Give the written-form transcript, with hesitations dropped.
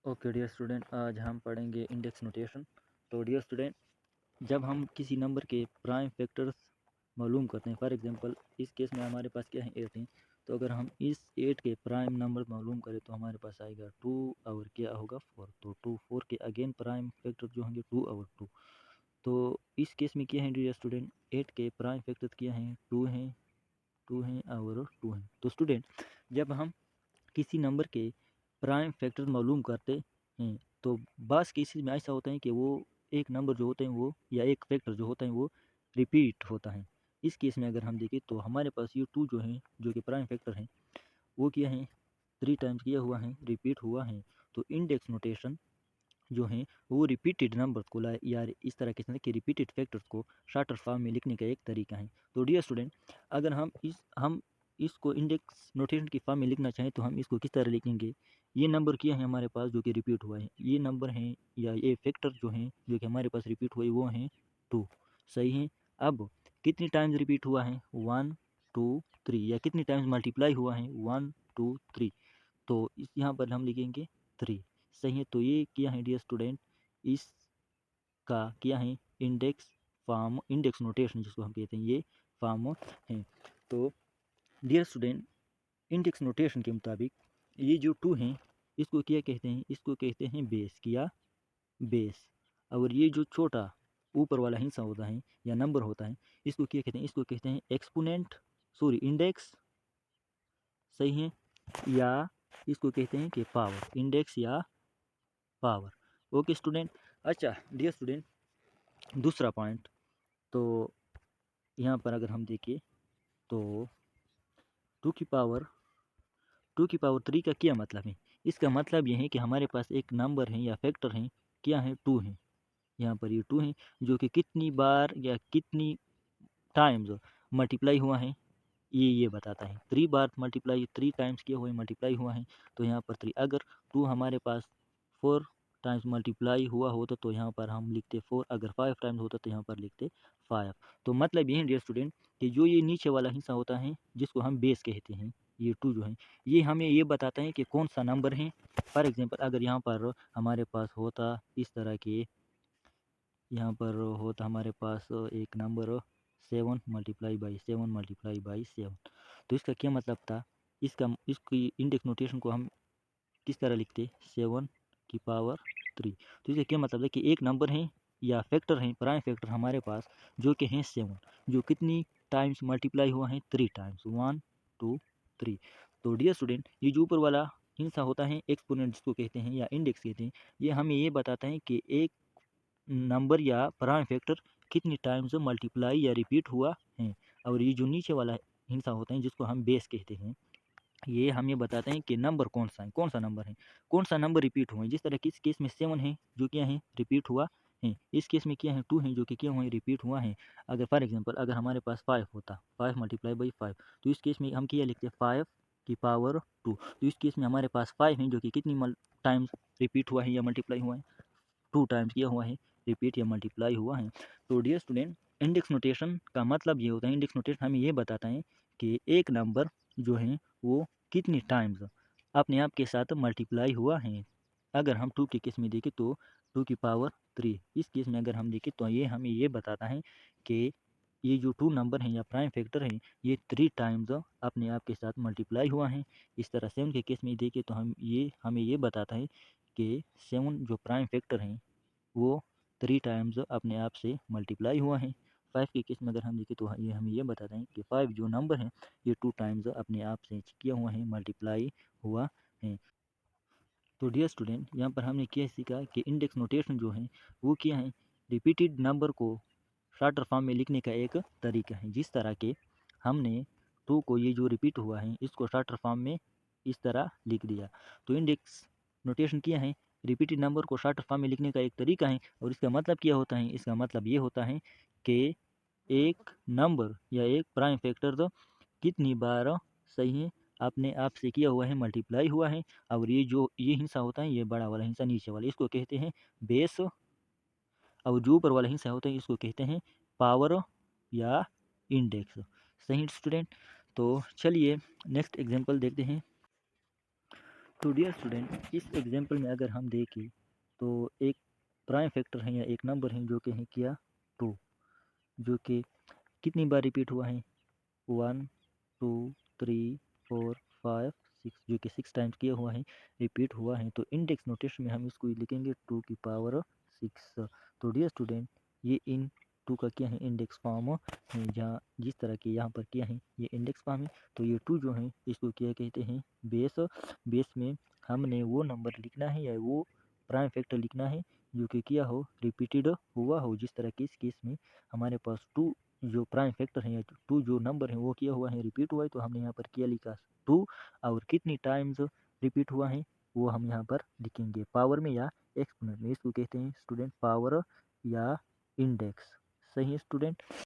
Okay dear student, आज हम पढ़ेंगे इंडेक्स नोटेशन। तो डियर स्टूडेंट, जब हम किसी नंबर के प्राइम फैक्टर्स मालूम करते हैं, फॉर एग्जांपल इस केस में हमारे पास क्या है 8 है। तो अगर हम इस 8 के प्राइम नंबर मालूम करें तो हमारे पास आएगा 2 और क्या होगा 4। तो 2 4 के अगेन प्राइम फैक्टर जो होंगे 2 और 2। तो इस केस में क्या है डियर स्टूडेंट, 8 के प्राइम फैक्टर क्या हैं, 2 हैं, 2 हैं और 2 हैं। तो स्टूडेंट, जब हम किसी नंबर के प्राइम फैक्टर मालूम करते हैं तो बस केसेस में ऐसा होता है कि वो एक नंबर जो होते हैं वो या एक फैक्टर जो होता है वो रिपीट होता है। इस केस में अगर हम देखें तो हमारे पास ये 2 जो है जो कि प्राइम फैक्टर है वो क्या है 3 टाइम्स किया हुआ है, रिपीट हुआ है। तो इंडेक्स नोटेशन जो है वो रिपीटेड नंबर को या इस तरह के कि रिपीटेड फैक्टर्स को शॉर्टर फॉर्म में लिखने का एक तरीका है। तो डियर स्टूडेंट, अगर हम इसको इंडेक्स नोटेशन की फॉर्म में लिखना चाहें तो हम इसको किस तरह लिखेंगे। ये नंबर क्या है हमारे पास जो कि रिपीट हुआ है, ये नंबर हैं या ये फैक्टर जो हैं जो कि हमारे पास रिपीट हुए वो हैं 2। सही है। अब कितनी टाइम्स रिपीट हुआ है 1 2 3, या कितनी टाइम्स मल्टीप्लाई हुआ है 1 2 3। तो इस यहाँ पर हम लिखेंगे 3। सही है। तो ये क्या है डियर स्टूडेंट, इसका क्या है इंडेक्स फॉर्म, इंडेक्स नोटेशन जिसको हम कहते हैं ये फॉर्म है। तो डियर स्टूडेंट, इंडेक्स नोटेशन के मुताबिक ये जो 2 हैं इसको क्या कहते हैं, इसको कहते हैं बेस, किया बेस। और ये जो छोटा ऊपर वाला हिस्सा होता है या नंबर होता है इसको क्या कहते हैं, इसको कहते हैं एक्सपोनेंट, सॉरी इंडेक्स। सही है। या इसको कहते हैं कि पावर, इंडेक्स या पावर। Okay student. अच्छा डियर स्टूडेंट, दूसरा पॉइंट, तो यहाँ पर अगर हम देखें तो 2 की पावर 3 का क्या मतलब है। इसका मतलब यह है कि हमारे पास एक नंबर है या फैक्टर है, क्या है 2 है। यहाँ पर ये 2 है जो कि कितनी बार या कितनी टाइम्स मल्टीप्लाई हुआ है ये बताता है। 3 बार मल्टीप्लाई, 3 टाइम्स किया हुआ है, मल्टीप्लाई हुआ है। तो यहाँ पर 3, अगर 2 हमारे पास 4 टाइम्स मल्टीप्लाई हुआ होता तो यहाँ पर हम लिखते 4, अगर 5 टाइम्स होता तो यहाँ पर लिखते 5। तो मतलब ये है डियर स्टूडेंट कि जो ये नीचे वाला हिस्सा होता है जिसको हम बेस कहते हैं, ये 2 जो है ये हमें ये बताता है कि कौन सा नंबर है। फॉर एग्जांपल अगर यहाँ पर हमारे पास होता इस तरह के, यहाँ पर होता हमारे पास एक number 7 multiply by 7 multiply by 7। तो इसका क्या मतलब था, इसकी इंडेक्स नोटेशन को हम किस तरह लिखते 7 की पावर 3। तो इसका क्या मतलब है कि एक नंबर है या फैक्टर है, प्राइम फैक्टर हमारे पास जो कि है 7, जो कितनी टाइम्स मल्टीप्लाई हुआ है 3 टाइम्स, 1 2 3। तो डियर स्टूडेंट, ये जो ऊपर वाला हिस्सा होता है एक्सपोनेंट जिसको कहते हैं या इंडेक्स कहते हैं, ये हमें ये बताता है कि एक नंबर या प्राइम फैक्टर कितनी टाइम्स मल्टीप्लाई या रिपीट हुआ है। और ये जो नीचे वाला हिस्सा होता है जिसको हम बेस कहते हैं, ये हमें बताते हैं कि नंबर कौन सा है, कौन सा नंबर है, कौन सा नंबर रिपीट हुआ है। जिस तरह कि इस केस में 7 है जो क्या है रिपीट हुआ है, इस केस में क्या है 2 है जो कि क्या हुआ है रिपीट हुआ है। अगर फॉर एग्जांपल अगर हमारे पास 5 होता, 5 मल्टीप्लाई बाई 5, तो इस केस में हम क्या लिखते हैं 5 की पावर 2। तो इस केस में हमारे पास 5 है जो कि कितनी टाइम्स रिपीट हुआ है या मल्टीप्लाई हुआ है, 2 टाइम्स किया हुआ है, रिपीट या मल्टीप्लाई हुआ है। तो डियर स्टूडेंट, इंडेक्स नोटेशन का मतलब ये होता है, इंडेक्स नोटेशन हमें ये बताता है कि एक नंबर जो है वो कितनी टाइम्स अपने आप के साथ मल्टीप्लाई हुआ है। अगर हम 2 के केस में देखें तो 2 की पावर 3, इस केस में अगर हम देखें तो ये हमें ये बताता है कि ये जो 2 नंबर हैं या प्राइम फैक्टर हैं ये 3 टाइम्स अपने आप के साथ मल्टीप्लाई हुआ है। इस तरह 7 के केस में देखें तो हमें ये बताता है कि 7 जो प्राइम फैक्टर हैं वो 3 टाइम्स अपने आप से मल्टीप्लाई हुआ है। 5 के केस में अगर हम देखें तो ये हमें ये बताते हैं कि 5 जो नंबर है ये 2 टाइम्स अपने आप से किया हुआ है, मल्टीप्लाई हुआ है। तो डियर स्टूडेंट, यहाँ पर हमने क्या सीखा कि इंडेक्स नोटेशन जो है वो क्या है, रिपीटेड नंबर को शॉर्टर फॉर्म में लिखने का एक तरीका है। जिस तरह के हमने 2 को ये जो रिपीट हुआ है इसको शॉर्टर फॉर्म में इस तरह लिख दिया। तो इंडेक्स नोटेशन क्या है, रिपीटेड नंबर को शॉर्टर फॉर्म में लिखने का एक तरीका है। और इसका मतलब क्या होता है, इसका मतलब ये होता है कि एक नंबर या एक प्राइम फैक्टर कितनी बार, सही है, अपने आप से किया हुआ है, मल्टीप्लाई हुआ है। और ये जो ये हिस्सा होता है ये बड़ा वाला हिस्सा नीचे वाला इसको कहते हैं बेस, और जो ऊपर वाला हिस्सा होता है इसको कहते हैं पावर या इंडेक्स। सही स्टूडेंट। तो चलिए नेक्स्ट एग्जांपल देखते हैं। तो डियर स्टूडेंट, इस एग्जाम्पल में अगर हम देखें तो एक प्राइम फैक्टर है या एक नंबर है जो कि है क्या 2, जो कि कितनी बार रिपीट हुआ है 1 2 3 4 5 6, जो कि 6 टाइम्स किया हुआ है, रिपीट हुआ है। तो इंडेक्स नोटेशन में हम इसको लिखेंगे 2 की पावर 6। तो डियर स्टूडेंट, ये इन 2 का क्या है इंडेक्स फॉर्म है, जहाँ जिस तरह के यहाँ पर क्या है ये इंडेक्स फॉर्म है। तो ये 2 जो है इसको क्या कहते हैं बेस। बेस में हमने वो नंबर लिखना है या वो प्राइम फैक्टर लिखना है जो कि क्या हो रिपीटेड हुआ हो। जिस तरह के इस केस में हमारे पास 2 जो प्राइम फैक्टर है या 2 जो नंबर है वो किया हुआ है रिपीट हुआ है, तो हमने यहाँ पर क्या लिखा 2, और कितनी टाइम्स रिपीट हुआ है वो हम यहाँ पर लिखेंगे पावर में या एक्सपोनेंट में। इसको कहते हैं स्टूडेंट पावर या इंडेक्स। सही है स्टूडेंट।